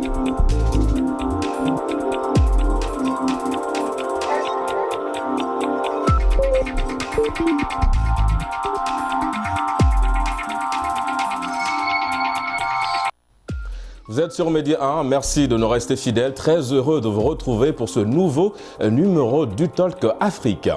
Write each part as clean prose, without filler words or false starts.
Vous êtes sur Média 1, merci de nous rester fidèles. Très heureux de vous retrouver pour ce nouveau numéro du Talk Afrique.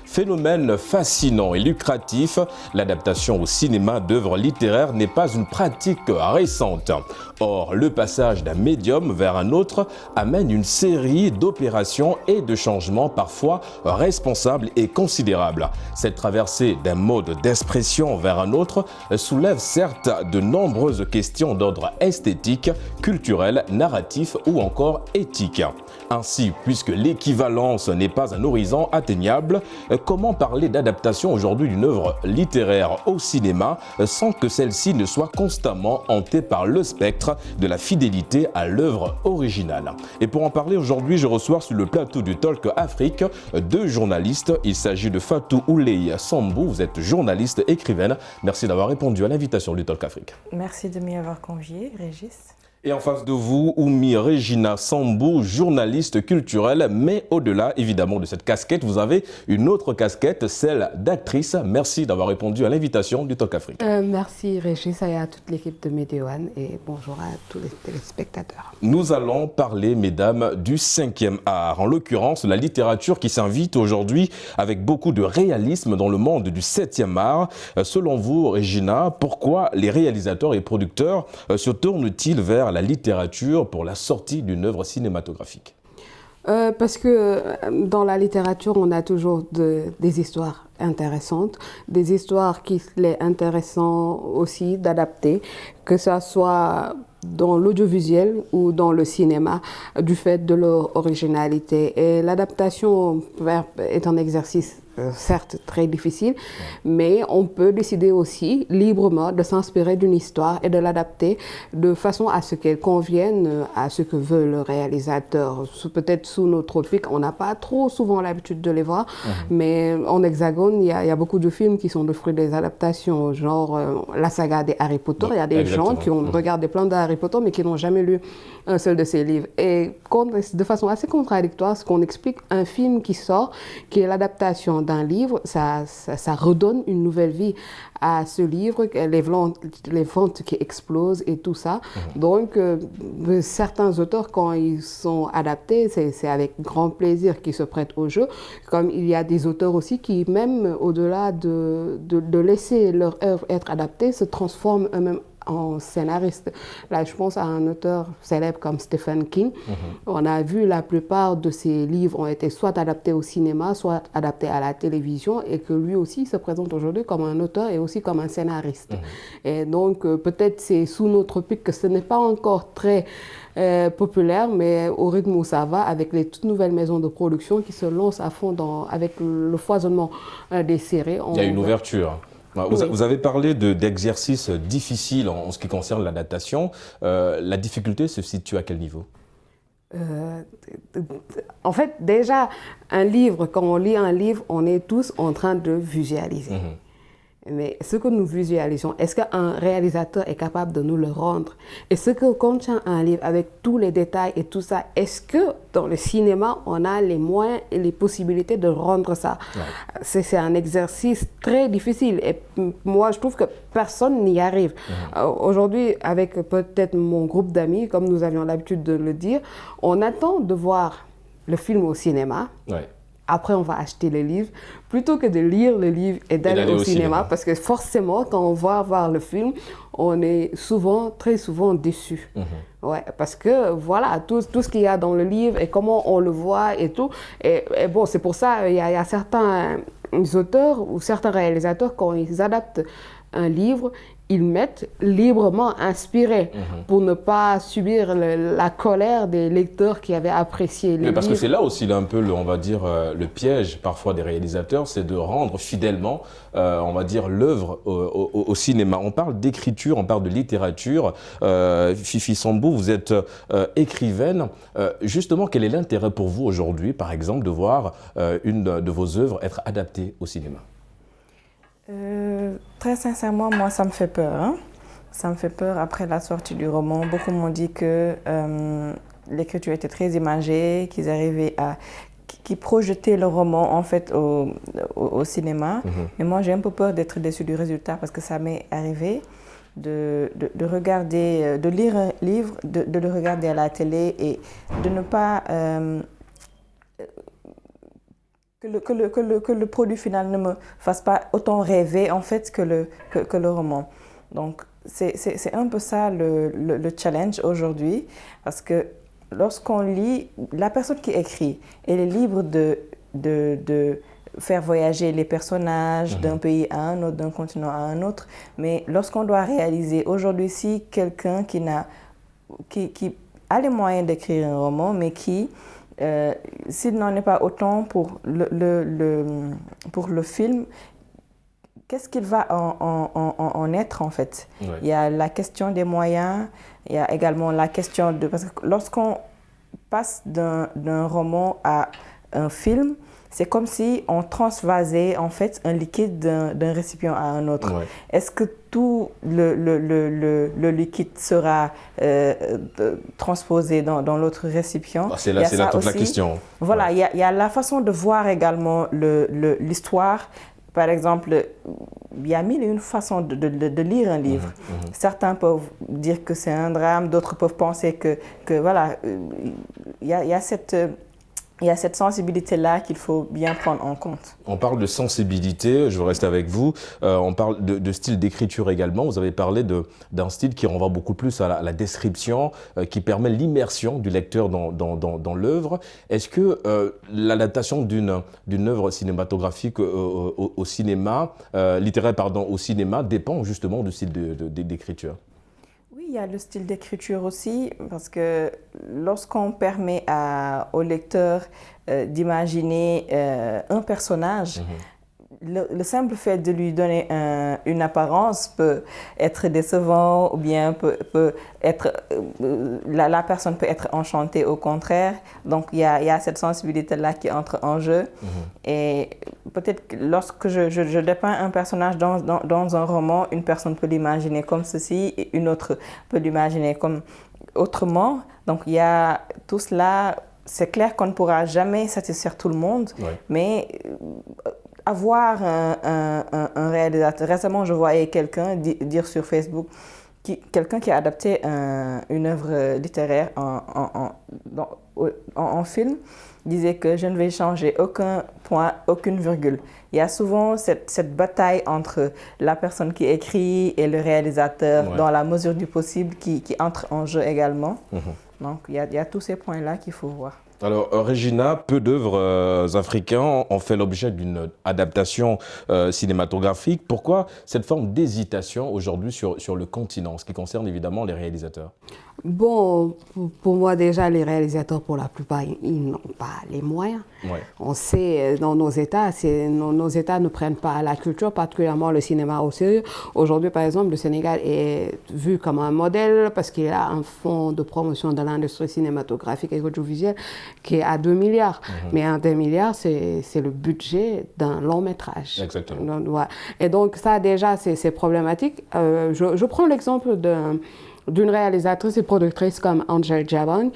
Phénomène fascinant et lucratif, l'adaptation au cinéma d'œuvres littéraires n'est pas une pratique récente. Or, le passage d'un médium vers un autre amène une série d'opérations et de changements parfois responsables et considérables. Cette traversée d'un mode d'expression vers un autre soulève certes de nombreuses questions d'ordre esthétique, culturel, narratif ou encore éthique. Ainsi, puisque l'équivalence n'est pas un horizon atteignable, comment parler d'adaptation aujourd'hui d'une œuvre littéraire au cinéma sans que celle-ci ne soit constamment hantée par le spectre de la fidélité à l'œuvre originale? Et pour en parler aujourd'hui, je reçois sur le plateau du Talk Afrique deux journalistes. Il s'agit de Fatou Ouleye Sambou, vous êtes journaliste, écrivaine. Merci d'avoir répondu à l'invitation du Talk Afrique. Merci de m'y avoir convié, Régis. Et en face de vous, Oumi Regina Sambou, journaliste culturelle, mais au-delà évidemment de cette casquette, vous avez une autre casquette, celle d'actrice. Merci d'avoir répondu à l'invitation du Talk Afrique. Merci Régis et à toute l'équipe de Média 1 et bonjour à tous les téléspectateurs. Nous allons parler, mesdames, du 5e art, en l'occurrence la littérature qui s'invite aujourd'hui avec beaucoup de réalisme dans le monde du 7e art. Selon vous, Regina, pourquoi les réalisateurs et producteurs se tournent-ils vers la littérature pour la sortie d'une œuvre cinématographique? Parce que dans la littérature, on a toujours des histoires intéressantes, des histoires qu'il est intéressant aussi d'adapter, que ça soit dans l'audiovisuel ou dans le cinéma, du fait de leur originalité. Et l'adaptation est un exercice certes très difficile, mais on peut décider aussi librement de s'inspirer d'une histoire et de l'adapter de façon à ce qu'elle convienne à ce que veut le réalisateur. Peut-être sous nos tropiques, on n'a pas trop souvent l'habitude de les voir, mais en Hexagone, il y a beaucoup de films qui sont le fruit des adaptations, genre la saga des Harry Potter. Il y a des gens qui ont regardé plein de Harry Potter, mais qui n'ont jamais lu un seul de ses livres. Et de façon assez contradictoire, ce qu'on explique, un film qui sort, qui est l'adaptation d'un livre, ça redonne une nouvelle vie à ce livre, les ventes qui explosent et tout ça. Donc, certains auteurs, quand ils sont adaptés, c'est avec grand plaisir qu'ils se prêtent au jeu. Comme il y a des auteurs aussi qui, même au-delà de laisser leur œuvre être adaptée, se transforment eux-mêmes en scénariste. Là, je pense à un auteur célèbre comme Stephen King. On a vu la plupart de ses livres ont été soit adaptés au cinéma, soit adaptés à la télévision, et que lui aussi se présente aujourd'hui comme un auteur et aussi comme un scénariste. Et donc, peut-être c'est sous notre pic que ce n'est pas encore très populaire, mais au rythme où ça va, avec les toutes nouvelles maisons de production qui se lancent à fond avec le foisonnement des séries. Il y a une ouverture. Vous avez parlé d'exercices difficiles en ce qui concerne l'adaptation. La difficulté se situe à quel niveau? En fait, déjà, un livre, quand on lit un livre, on est tous en train de visualiser. Mais ce que nous visualisons, est-ce qu'un réalisateur est capable de nous le rendre? Et ce que contient un livre avec tous les détails et tout ça, est-ce que dans le cinéma, on a les moyens et les possibilités de rendre ça? C'est un exercice très difficile et moi, je trouve que personne n'y arrive. Aujourd'hui, avec peut-être mon groupe d'amis, comme nous avions l'habitude de le dire, on attend de voir le film au cinéma. Après, on va acheter le livre, plutôt que de lire le livre et d'aller au cinéma. Parce que forcément, quand on va voir le film, on est très souvent déçu. Parce que voilà, tout ce qu'il y a dans le livre et comment on le voit et tout. Et bon, c'est pour ça qu'il y a certains auteurs ou certains réalisateurs, quand ils adaptent un livre, ils mettent librement inspiré pour ne pas subir la colère des lecteurs qui avaient apprécié les livres. Parce que c'est là aussi un peu, on va dire, le piège parfois des réalisateurs, c'est de rendre fidèlement, on va dire, l'œuvre au cinéma. On parle d'écriture, on parle de littérature. Fifi Sambou, vous êtes écrivaine. Justement, quel est l'intérêt pour vous aujourd'hui, par exemple, de voir une de vos œuvres être adaptée au cinéma? Très sincèrement, moi, ça me fait peur. Ça me fait peur après la sortie du roman. Beaucoup m'ont dit que l'écriture était très imagée, qu'ils projetaient le roman en fait au cinéma. Mais moi, j'ai un peu peur d'être déçue du résultat parce que ça m'est arrivé de regarder, de lire un livre, de le regarder à la télé et de ne pas que le produit final ne me fasse pas autant rêver en fait que le roman. Donc c'est un peu ça le challenge aujourd'hui, parce que lorsqu'on lit, la personne qui écrit, elle est libre de faire voyager les personnages d'un pays à un autre, d'un continent à un autre, mais lorsqu'on doit réaliser aujourd'hui, si quelqu'un qui a les moyens d'écrire un roman, mais s'il n'en est pas autant pour le film, qu'est-ce qu'il va en être en fait? Ouais. Il y a la question des moyens, il y a également la question parce que lorsqu'on passe d'un roman à un film, c'est comme si on transvasait en fait un liquide d'un récipient à un autre. Ouais. Est-ce que tout le liquide sera transposé dans l'autre récipient? C'est là toute la question. Voilà, ouais. il y a la façon de voir également l'histoire. Par exemple, il y a mille et une façons de lire un livre. Certains peuvent dire que c'est un drame, d'autres peuvent penser que voilà, il y a cette sensibilité-là qu'il faut bien prendre en compte. On parle de sensibilité, je veux rester avec vous. On parle de style d'écriture également. Vous avez parlé d'un style qui renvoie beaucoup plus à la description, qui permet l'immersion du lecteur dans l'œuvre. Est-ce que l'adaptation d'une œuvre cinématographique au cinéma, littéraire pardon, au cinéma, dépend justement du style d'écriture? Oui, il y a le style d'écriture aussi, parce que lorsqu'on permet au lecteur d'imaginer un personnage, le simple fait de lui donner une apparence peut être décevant, ou bien peut être, la personne peut être enchantée au contraire. Donc il y a cette sensibilité-là qui entre en jeu. Et peut-être que lorsque je dépeins un personnage dans un roman, une personne peut l'imaginer comme ceci et une autre peut l'imaginer comme autrement. Donc il y a tout cela. C'est clair qu'on ne pourra jamais satisfaire tout le monde, mais avoir un réalisateur. Récemment, je voyais quelqu'un dire sur Facebook, quelqu'un qui a adapté une œuvre littéraire en film, disait que je ne vais changer aucun point, aucune virgule. Il y a souvent cette bataille entre la personne qui écrit et le réalisateur, dans la mesure du possible, qui entre en jeu également. Donc, il y a tous ces points-là qu'il faut voir. Alors, Regina, peu d'œuvres africaines ont fait l'objet d'une adaptation cinématographique. Pourquoi cette forme d'hésitation aujourd'hui sur le continent, en ce qui concerne évidemment les réalisateurs? Bon, pour moi déjà, les réalisateurs, pour la plupart, ils n'ont pas les moyens. On sait, dans nos États, nos États ne prennent pas la culture, particulièrement le cinéma, au sérieux. Aujourd'hui, par exemple, le Sénégal est vu comme un modèle parce qu'il a un fonds de promotion de l'industrie cinématographique et audiovisuelle qui est à 2 milliards. Mais 2 milliards, c'est le budget d'un long métrage. Exactement. Donc, et donc ça, déjà, c'est problématique. Je prends l'exemple d'une réalisatrice et productrice comme Angel Djabang.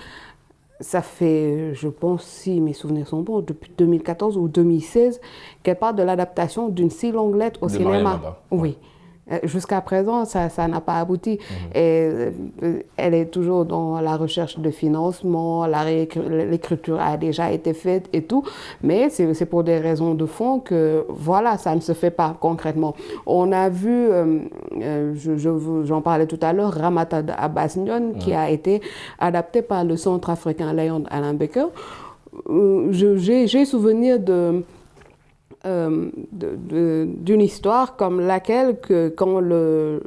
Ça fait, je pense, si mes souvenirs sont bons, depuis 2014 ou 2016, qu'elle parle de l'adaptation d'une si longue lettre au cinéma. Oui. Jusqu'à présent, ça n'a pas abouti. Et elle est toujours dans la recherche de financement, l'écriture a déjà été faite et tout, mais c'est pour des raisons de fond que, voilà, ça ne se fait pas concrètement. On a vu, j'en parlais tout à l'heure, Ramata Abbas Ndione, qui a été adapté par le Centre africain Léon Alain Becker. J'ai souvenir d'une histoire comme laquelle quand l'auteur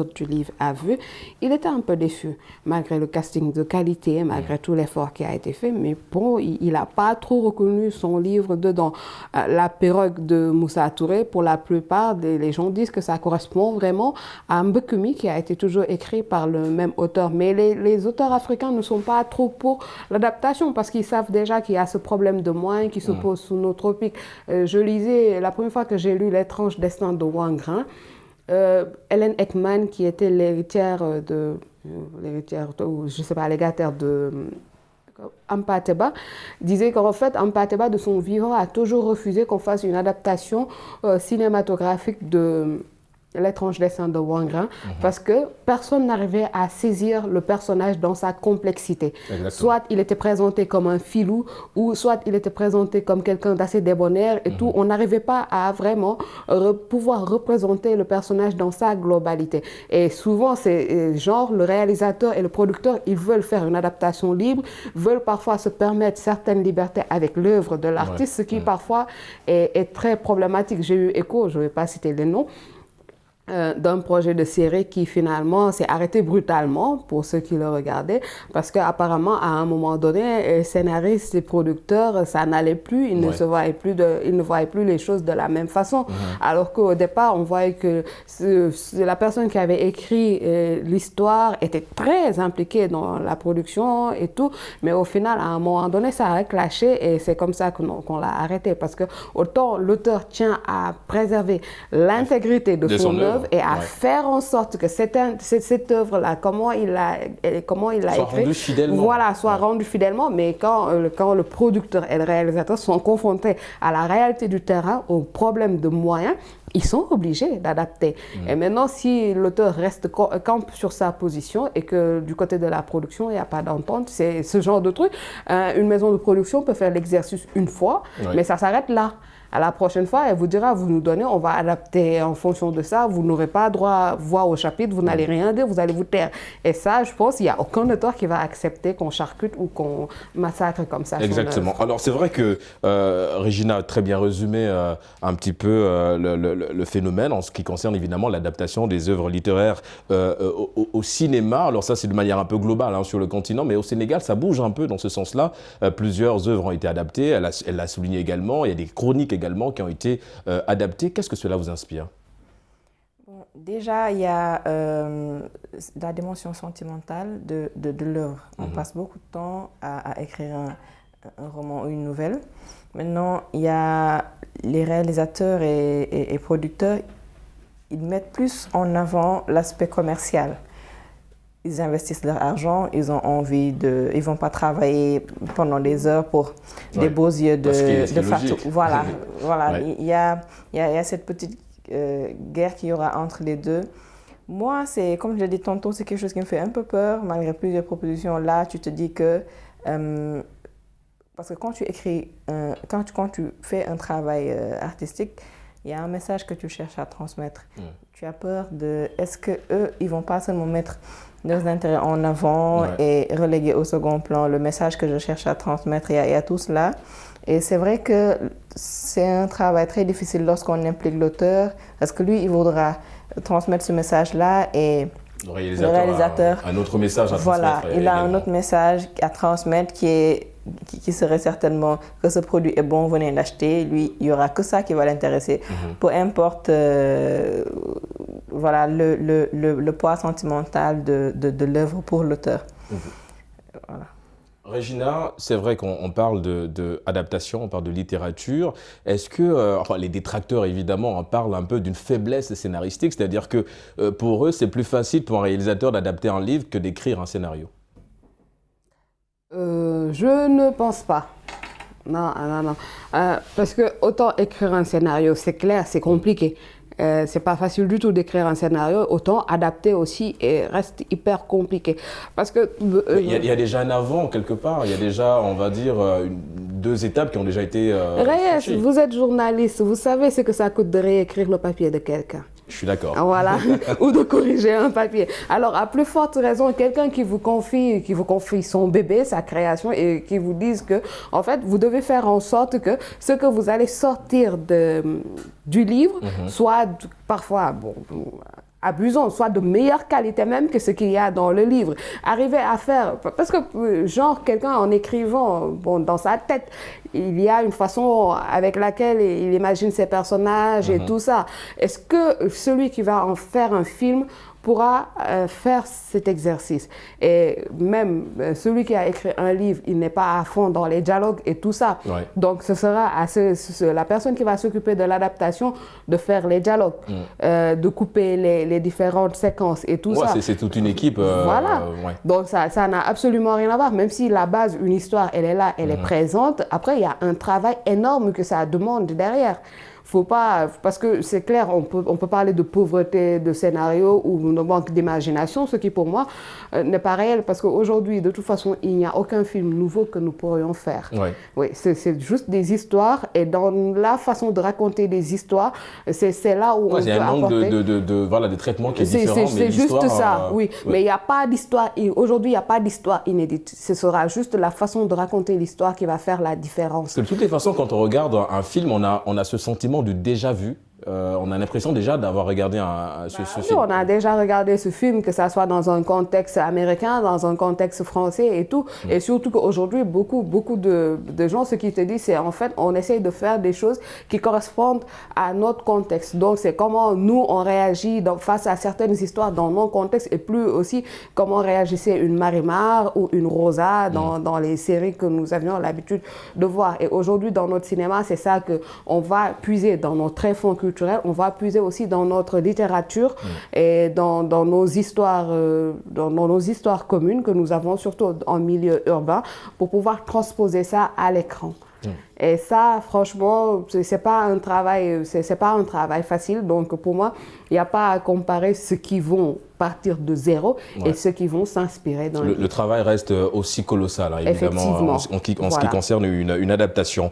du livre a vu, il était un peu déçu, malgré le casting de qualité, malgré tout l'effort qui a été fait, mais bon, il n'a pas trop reconnu son livre dedans. La pirogue de Moussa Touré, pour la plupart les gens disent que ça correspond vraiment à Mbekumi, qui a été toujours écrit par le même auteur, mais les auteurs africains ne sont pas trop pour l'adaptation, parce qu'ils savent déjà qu'il y a ce problème de moyens qui se pose sous nos tropiques. Je lisais, la première fois que j'ai lu L'étrange destin de Wangrin, Hélène Ekman, qui était l'héritière ou je sais pas, légataire de Ampateba, disait qu'en fait, Ampateba, de son vivant, a toujours refusé qu'on fasse une adaptation cinématographique de L'étrange destin de Wangra, parce que personne n'arrivait à saisir le personnage dans sa complexité. Exactement. Soit il était présenté comme un filou, ou soit il était présenté comme quelqu'un d'assez débonnaire et tout. On n'arrivait pas à vraiment pouvoir représenter le personnage dans sa globalité. Et souvent, c'est genre le réalisateur et le producteur, ils veulent faire une adaptation libre, veulent parfois se permettre certaines libertés avec l'œuvre de l'artiste, ce qui parfois est très problématique. J'ai eu écho, je ne vais pas citer les noms, d'un projet de série qui finalement s'est arrêté brutalement pour ceux qui le regardaient, parce qu'apparemment à un moment donné, scénaristes et producteurs, ça n'allait plus, ils ne voyaient plus les choses de la même façon. Alors qu'au départ, on voyait que la personne qui avait écrit l'histoire était très impliquée dans la production et tout, mais au final, à un moment donné, ça a clashé et c'est comme ça qu'on l'a arrêté, parce que autant l'auteur tient à préserver l'intégrité de son œuvre, et à faire en sorte que cette œuvre-là, comment il l'a écrit, soit rendue fidèlement, mais quand le producteur et le réalisateur sont confrontés à la réalité du terrain, aux problèmes de moyens, ils sont obligés d'adapter. Et maintenant, si l'auteur campe sur sa position et que du côté de la production, il n'y a pas d'entente, c'est ce genre de truc. Une maison de production peut faire l'exercice une fois, mais ça s'arrête là. À la prochaine fois, elle vous dira, vous nous donnez, on va adapter en fonction de ça, vous n'aurez pas droit à voir au chapitre, vous n'allez rien dire, vous allez vous taire. Et ça, je pense, il n'y a aucun auteur qui va accepter qu'on charcute ou qu'on massacre comme ça. Exactement. Alors c'est vrai que Regina a très bien résumé un petit peu le phénomène en ce qui concerne évidemment l'adaptation des œuvres littéraires au cinéma. Alors ça, c'est de manière un peu globale sur le continent, mais au Sénégal, ça bouge un peu dans ce sens-là. Plusieurs œuvres ont été adaptées, elle l'a souligné également, il y a des chroniques également qui ont été adaptés. Qu'est-ce que cela vous inspire? Déjà, il y a la dimension sentimentale de l'œuvre. On passe beaucoup de temps à écrire un roman ou une nouvelle. Maintenant, il y a les réalisateurs et producteurs, ils mettent plus en avant l'aspect commercial. Ils investissent leur argent, ils ont envie ils vont pas travailler pendant des heures pour des beaux yeux de fatou. Voilà. Ouais. Il y a cette petite guerre qu'il y aura entre les deux. Moi, c'est, comme je l'ai dit tantôt, c'est quelque chose qui me fait un peu peur, malgré plusieurs propositions. Là, tu te dis que, parce que quand tu écris, quand tu fais un travail artistique, il y a un message que tu cherches à transmettre. Tu as peur est-ce qu'eux, ils vont pas seulement mettre leurs intérêts en avant et reléguer au second plan le message que je cherche à transmettre. Il y a tout cela. Et c'est vrai que c'est un travail très difficile lorsqu'on implique l'auteur, parce que lui, il voudra transmettre ce message-là et le réalisateur a un autre message à transmettre. Voilà, il a un autre message à transmettre qui serait certainement que ce produit est bon, venez l'acheter. Lui, il n'y aura que ça qui va l'intéresser. Peu importe le poids sentimental de l'œuvre pour l'auteur. Voilà. Regina, c'est vrai qu'on parle d'adaptation, on parle de littérature. Est-ce que, les détracteurs évidemment en parlent un peu d'une faiblesse scénaristique, c'est-à-dire que pour eux, c'est plus facile pour un réalisateur d'adapter un livre que d'écrire un scénario? Je ne pense pas. Non. Parce que autant écrire un scénario, c'est clair, c'est compliqué. C'est pas facile du tout d'écrire un scénario, autant adapter aussi et reste hyper compliqué. Parce que il y a déjà un avant quelque part, il y a déjà, on va dire, deux étapes qui ont déjà été Reyes, vous êtes journaliste, vous savez ce que ça coûte de réécrire le papier de quelqu'un. Je suis d'accord. Voilà, ou de corriger un papier. Alors, à plus forte raison, quelqu'un qui vous confie son bébé, sa création, et qui vous dise que, en fait, vous devez faire en sorte que ce que vous allez sortir du livre soit parfois, abusons, soit de meilleure qualité même que ce qu'il y a dans le livre. Arriver à faire, parce que genre quelqu'un en écrivant, dans sa tête, il y a une façon avec laquelle il imagine ses personnages et tout ça. Est-ce que celui qui va en faire un film pourra faire cet exercice. Et même celui qui a écrit un livre, il n'est pas à fond dans les dialogues et tout ça. Ouais. Donc ce sera à la personne qui va s'occuper de l'adaptation de faire les dialogues, de couper les différentes séquences et tout ça. C'est toute une équipe. Voilà. Donc ça n'a absolument rien à voir. Même si la base, une histoire, elle est là, elle est présente. Après, il y a un travail énorme que ça demande derrière. Faut pas, parce que c'est clair, on peut parler de pauvreté de scénario ou de manque d'imagination, ce qui pour moi n'est pas réel, parce qu'aujourd'hui, de toute façon, il n'y a aucun film nouveau que nous pourrions faire. Ouais. Oui, c'est juste des histoires, et dans la façon de raconter des histoires, c'est là où on il y a un manque de traitement qui est différent. C'est juste ça, oui. Mais il n'y a pas d'histoire, aujourd'hui, il n'y a pas d'histoire inédite. Ce sera juste la façon de raconter l'histoire qui va faire la différence. Parce que de toutes les façons, quand on regarde un film, on a ce sentiment du déjà vu. On a l'impression déjà d'avoir regardé ce film. On a déjà regardé ce film, que ça soit dans un contexte américain, dans un contexte français et tout. Et surtout qu'aujourd'hui, beaucoup de gens, ce qu'ils te disent, c'est en fait, on essaye de faire des choses qui correspondent à notre contexte. Donc, c'est comment nous, on réagit face à certaines histoires dans nos contextes, et plus aussi comment réagissait une Marimar ou une Rosa dans les séries que nous avions l'habitude de voir. Et aujourd'hui, dans notre cinéma, c'est ça qu'on va puiser dans nos tréfonds culturels. On va puiser aussi dans notre littérature et dans nos histoires, dans nos histoires communes que nous avons, surtout en milieu urbain, pour pouvoir transposer ça à l'écran. Et ça, franchement, c'est pas un travail facile. Donc pour moi, il n'y a pas à comparer ceux qui vont partir de zéro et ceux qui vont s'inspirer dans le travail reste aussi colossal, hein, évidemment, en ce qui concerne une adaptation.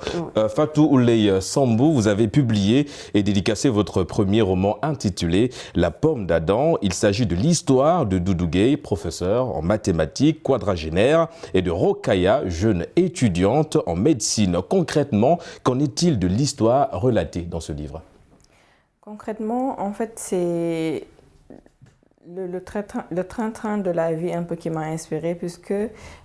Fatou Ouleye Sambou, vous avez publié et dédicacé votre premier roman intitulé La pomme d'Adam. Il s'agit de l'histoire de Doudou Gueye, professeur en mathématiques, quadragénaire, et de Rokhaya, jeune étudiante en médecine. Concrètement, qu'en est-il de l'histoire relatée dans ce livre? Concrètement, en fait, c'est le train-train de la vie un peu qui m'a inspirée, puisque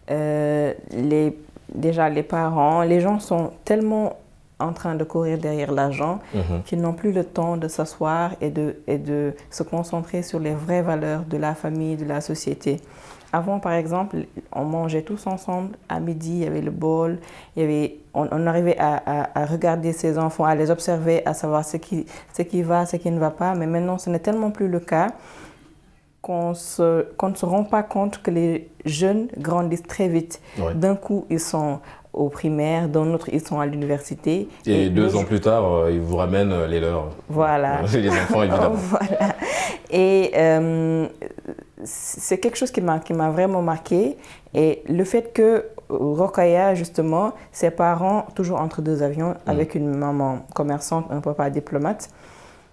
déjà les parents, les gens sont tellement en train de courir derrière l'argent qu'ils n'ont plus le temps de s'asseoir et de se concentrer sur les vraies valeurs de la famille, de la société. Avant, par exemple, on mangeait tous ensemble. À midi, il y avait le bol. On arrivait à regarder ses enfants, à les observer, à savoir ce qui va, ce qui ne va pas. Mais maintenant, ce n'est tellement plus le cas qu'on ne se rend pas compte que les jeunes grandissent très vite. Ouais. D'un coup, ils sont au primaire, d'un autre, ils sont à l'université. Et 2 ans plus tard, ils vous ramènent les leurs. Voilà. Les enfants, évidemment. Voilà. Et c'est quelque chose qui m'a vraiment marqué. Et le fait que Rokhaya, justement, ses parents, toujours entre 2 avions, avec une maman commerçante, un papa diplomate,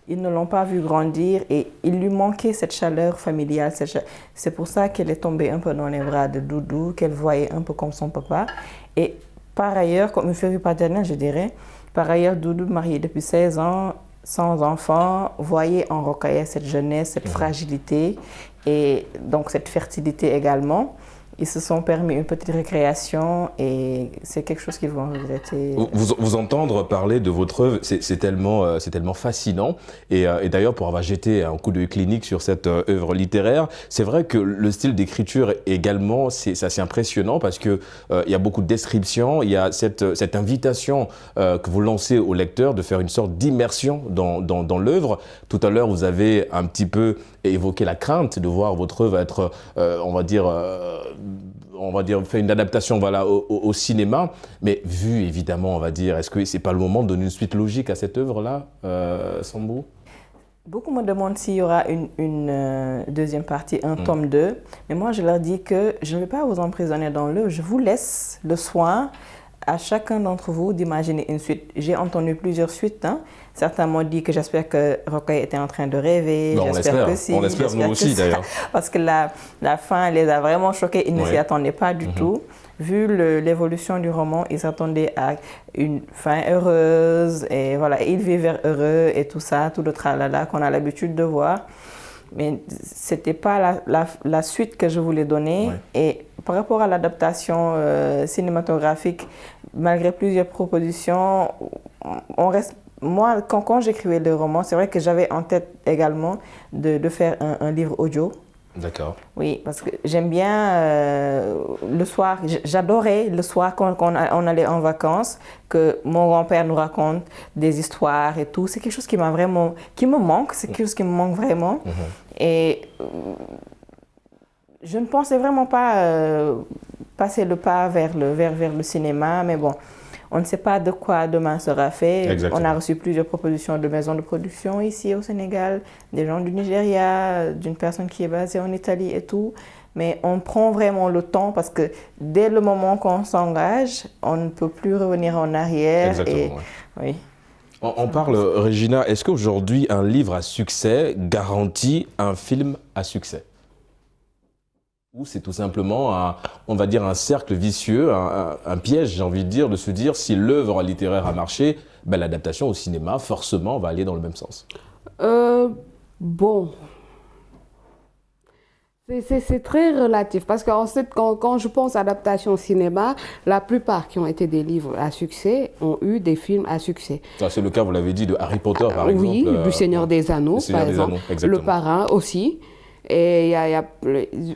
ils ne l'ont pas vu grandir et il lui manquait cette chaleur familiale. C'est pour ça qu'elle est tombée un peu dans les bras de Doudou, qu'elle voyait un peu comme son papa. Et par ailleurs, comme une figure paternelle, je dirais, par ailleurs, Doudou, marié depuis 16 ans, sans enfant, voyait en Rokhaya cette jeunesse, cette fragilité et donc cette fertilité également. Ils se sont permis une petite récréation et c'est quelque chose qu'ils vont regretter. Vous entendre parler de votre œuvre, c'est tellement fascinant. Et d'ailleurs, pour avoir jeté un coup d'œil clinique sur cette œuvre littéraire, c'est vrai que le style d'écriture également, c'est assez impressionnant parce qu'il y a beaucoup de descriptions, il y a cette invitation que vous lancez au lecteur de faire une sorte d'immersion dans l'œuvre. Tout à l'heure, vous avez un petit peu évoqué la crainte de voir votre œuvre être, on va dire, fait une adaptation au cinéma, mais vu évidemment, on va dire, est-ce que c'est pas le moment de donner une suite logique à cette œuvre-là, Sambou? Beaucoup me demandent s'il y aura une deuxième partie, un tome 2, mais moi je leur dis que je ne vais pas vous emprisonner dans l'œuvre, je vous laisse le soin à chacun d'entre vous d'imaginer une suite. J'ai entendu plusieurs suites. Certains m'ont dit que j'espère que Rokhaya était en train de rêver. Ben, j'espère que si. On espère nous aussi d'ailleurs. Parce que la fin les a vraiment choqués. Ils ne s'y attendaient pas du tout. Vu l'évolution du roman, ils s'attendaient à une fin heureuse. Et voilà, ils vivaient heureux et tout ça, tout le tralala qu'on a l'habitude de voir. Mais ce n'était pas la suite que je voulais donner. Et par rapport à l'adaptation cinématographique, malgré plusieurs propositions, on reste moi, quand j'écrivais le roman, c'est vrai que j'avais en tête également de faire un livre audio. D'accord. Oui, parce que j'aime bien le soir, j'adorais le soir quand on allait en vacances, que mon grand-père nous raconte des histoires et tout. C'est quelque chose qui me manque, c'est quelque chose qui me manque vraiment. Et je ne pensais vraiment pas passer le pas vers le cinéma, mais bon, on ne sait pas de quoi demain sera fait. Exactement. On a reçu plusieurs propositions de maisons de production ici au Sénégal, des gens du Nigeria, d'une personne qui est basée en Italie et tout. Mais on prend vraiment le temps parce que dès le moment qu'on s'engage, on ne peut plus revenir en arrière. Exactement, oui. On parle, Regina, est-ce qu'aujourd'hui un livre à succès garantit un film à succès? Ou c'est tout simplement, on va dire, un cercle vicieux, un piège, j'ai envie de dire, de se dire si l'œuvre littéraire a marché, ben, l'adaptation au cinéma, forcément, va aller dans le même sens. Bon, c'est très relatif parce qu'ensuite, quand je pense adaptation au cinéma, la plupart qui ont été des livres à succès ont eu des films à succès. Ça, c'est le cas, vous l'avez dit, de Harry Potter, par exemple. Oui, du Seigneur des Anneaux, par exemple. Le Parrain aussi. Et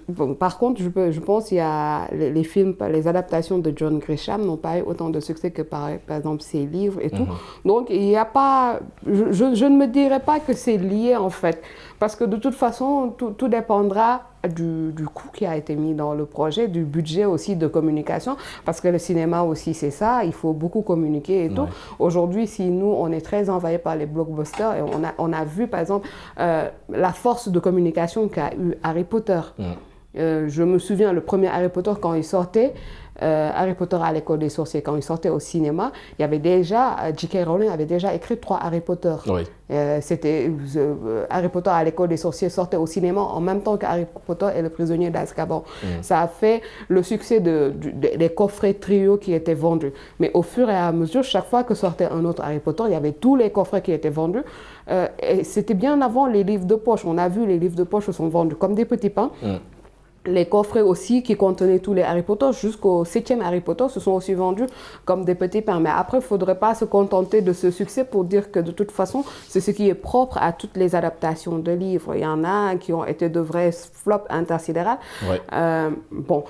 bon, par contre, je pense qu'il y a les films, les adaptations de John Grisham n'ont pas eu autant de succès que par exemple ses livres et tout. Donc il n'y a pas, je ne me dirais pas que c'est lié en fait, parce que de toute façon tout dépendra du coût qui a été mis dans le projet, du budget aussi de communication, parce que le cinéma aussi c'est ça, il faut beaucoup communiquer et tout. Aujourd'hui, si nous on est très envahis par les blockbusters et on a vu par exemple la force de communication qu'a eu Harry Potter. Je me souviens le premier Harry Potter quand il sortait, Harry Potter à l'école des sorciers, quand il sortait au cinéma, il y avait déjà, J.K. Rowling avait déjà écrit 3 Harry Potter. Oui. C'était Harry Potter à l'école des sorciers sortait au cinéma en même temps qu'Harry Potter et le prisonnier d'Azkaban. Ça a fait le succès des coffrets trio qui étaient vendus. Mais au fur et à mesure, chaque fois que sortait un autre Harry Potter, il y avait tous les coffrets qui étaient vendus. Et c'était bien avant les livres de poche. On a vu les livres de poche se sont vendus comme des petits pains. Les coffrets aussi qui contenaient tous les Harry Potter jusqu'au 7e Harry Potter se sont aussi vendus comme des petits pains. Mais après, il ne faudrait pas se contenter de ce succès pour dire que de toute façon, c'est ce qui est propre à toutes les adaptations de livres. Il y en a qui ont été de vrais flops intersidérales. Quand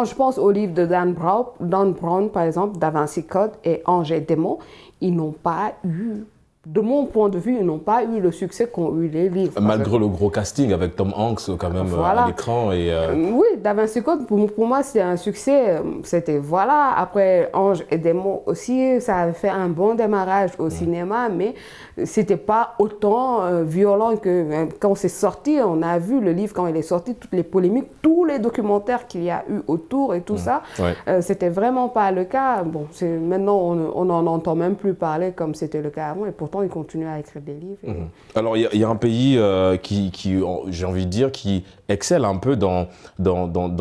je pense aux livres de Dan Brown, par exemple, Da Vinci Code et Ange et Démon, ils n'ont pas eu... De mon point de vue, ils n'ont pas eu le succès qu'ont eu les livres. Malgré le gros casting avec Tom Hanks quand même à l'écran. Oui, Da Vinci Code, pour moi, c'est un succès. C'était voilà. Après, Ange et Démon aussi, ça a fait un bon démarrage au cinéma, mais c'était pas autant violent que quand c'est sorti. On a vu le livre quand il est sorti, toutes les polémiques, tous les documentaires qu'il y a eu autour et tout ça. C'était vraiment pas le cas. Bon, maintenant, on n'en entend même plus parler comme c'était le cas avant. Et pourtant, il continue à écrire des livres. Alors, il y a un pays qui j'ai envie de dire, qui excelle un peu dans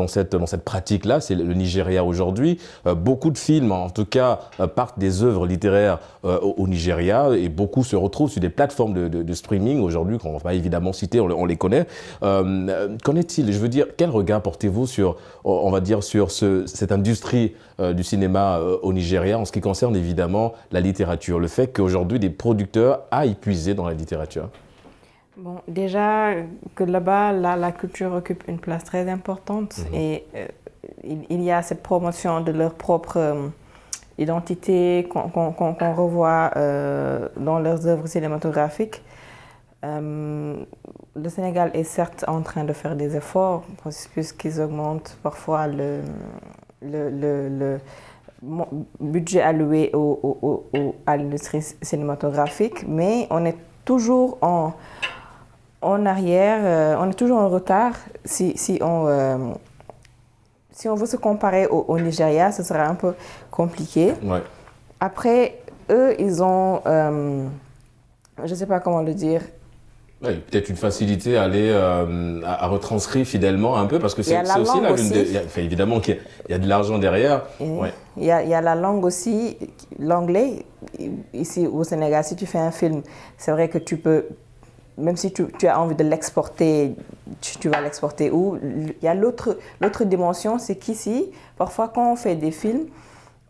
cette pratique-là, c'est le Nigeria aujourd'hui. Beaucoup de films, en tout cas, partent des œuvres littéraires au Nigeria et beaucoup se retrouvent sur des plateformes de streaming aujourd'hui, qu'on ne va pas évidemment citer, on les connaît. Qu'en est-il? Je veux dire, quel regard portez-vous sur, on va dire, sur cette industrie du cinéma au Nigeria en ce qui concerne évidemment la littérature, le fait qu'aujourd'hui des producteurs aillent puiser dans la littérature? Bon, déjà que là-bas, la culture occupe une place très importante et il y a cette promotion de leur propre identité qu'on revoit dans leurs œuvres cinématographiques. Le Sénégal est certes en train de faire des efforts puisqu'ils augmentent parfois le budget alloué à l'industrie cinématographique, mais on est toujours en arrière, on est toujours en retard. Si on veut se comparer au Nigeria, ce sera un peu compliqué. Après, eux, ils ont, je ne sais pas comment le dire. Oui, peut-être une facilité à aller à retranscrire fidèlement un peu, parce que c'est aussi là évidemment qu'il y a de l'argent derrière. Il y a la langue aussi, l'anglais. Ici au Sénégal, si tu fais un film, c'est vrai que tu peux, même si tu as envie de l'exporter, tu vas l'exporter où. Il y a l'autre dimension, c'est qu'ici, parfois quand on fait des films,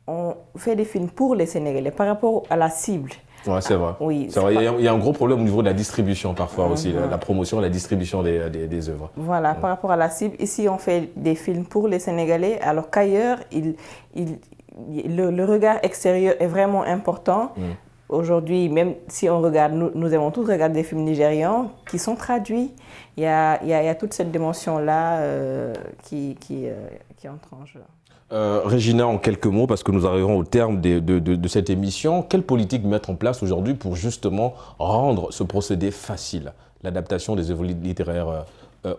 on fait des films pour les Sénégalais par rapport à la cible. Ouais, c'est vrai. Oui, c'est vrai. Il y a un gros problème au niveau de la distribution parfois aussi, la promotion, la distribution des œuvres. Voilà, par rapport à la cible. Ici, on fait des films pour les Sénégalais, alors qu'ailleurs, le regard extérieur est vraiment important. Aujourd'hui, même si on regarde, nous aimons tous regarder des films nigérians qui sont traduits. Il y a toute cette dimension-là qui entre en jeu. Régina, en quelques mots, parce que nous arrivons au terme de cette émission, quelle politique mettre en place aujourd'hui pour justement rendre ce procédé facile, l'adaptation des œuvres littéraires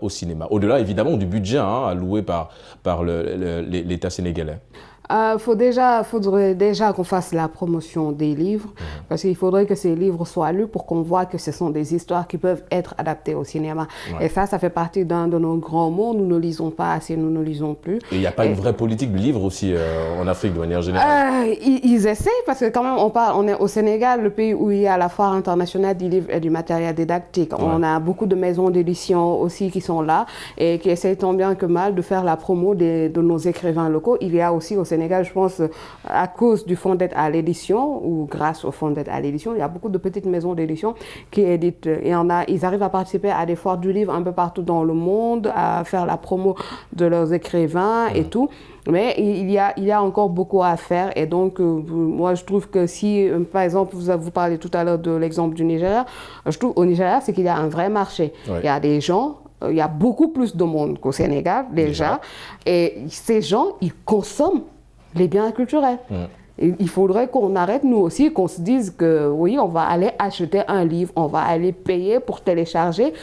au cinéma, au-delà évidemment du budget alloué par l'État sénégalais? Faudrait déjà qu'on fasse la promotion des livres, parce qu'il faudrait que ces livres soient lus pour qu'on voit que ce sont des histoires qui peuvent être adaptées au cinéma. Ouais. Et ça fait partie d'un de nos grands mots. Nous ne lisons pas assez, nous ne lisons plus. Et il n'y a pas une vraie politique du livre aussi en Afrique de manière générale? Ils essaient, parce que quand même, on est au Sénégal, le pays où il y a la foire internationale du livre et du matériel didactique. Ouais. On a beaucoup de maisons d'édition aussi qui sont là et qui essayent tant bien que mal de faire la promo de nos écrivains locaux. Il y a aussi au Sénégal, je pense, à cause du fonds d'aide à l'édition ou grâce au fonds d'aide à l'édition, il y a beaucoup de petites maisons d'édition qui éditent. Et ils arrivent à participer à des foires du livre un peu partout dans le monde, à faire la promo de leurs écrivains et tout. Mais il y a encore beaucoup à faire. Et donc, moi, je trouve que si, par exemple, vous parlez tout à l'heure de l'exemple du Nigeria, je trouve au Nigeria, c'est qu'il y a un vrai marché. Ouais. Il y a des gens. Il y a beaucoup plus de monde qu'au Sénégal, déjà. Et ces gens, ils consomment les biens culturels. Il faudrait qu'on arrête, nous aussi, qu'on se dise que oui, on va aller acheter un livre, on va aller payer pour télécharger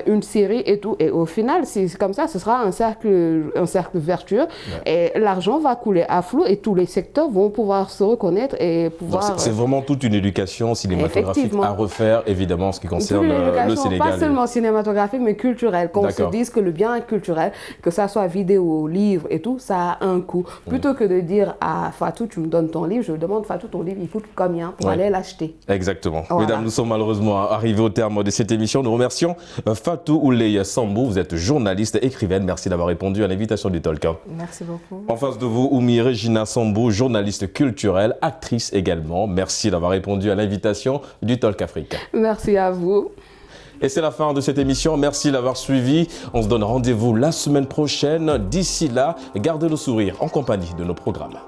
une série et tout. Et au final, c'est comme ça, ce sera un cercle vertueux. Ouais. Et l'argent va couler à flot et tous les secteurs vont pouvoir se reconnaître et pouvoir... C'est vraiment toute une éducation cinématographique à refaire, évidemment, en ce qui concerne le Sénégal. Pas seulement cinématographique, mais culturelle. Qu'on se dise que le bien culturel, que ça soit vidéo, livre et tout, ça a un coût. Plutôt que de dire à Fatou, tu me donnes ton livre, je demande Fatou, ton livre, il coûte combien pour aller l'acheter. Exactement. Voilà. Mesdames, nous sommes malheureusement arrivés au terme de cette émission. Nous remercions Fatou Ouleye Sambou. Vous êtes journaliste, écrivaine. Merci d'avoir répondu à l'invitation du Talk. Merci beaucoup. En face de vous, Oumi Regina Sambou, journaliste culturelle, actrice également. Merci d'avoir répondu à l'invitation du Talk Afrique. Merci à vous. Et c'est la fin de cette émission. Merci d'avoir suivi. On se donne rendez-vous la semaine prochaine. D'ici là, gardez le sourire en compagnie de nos programmes.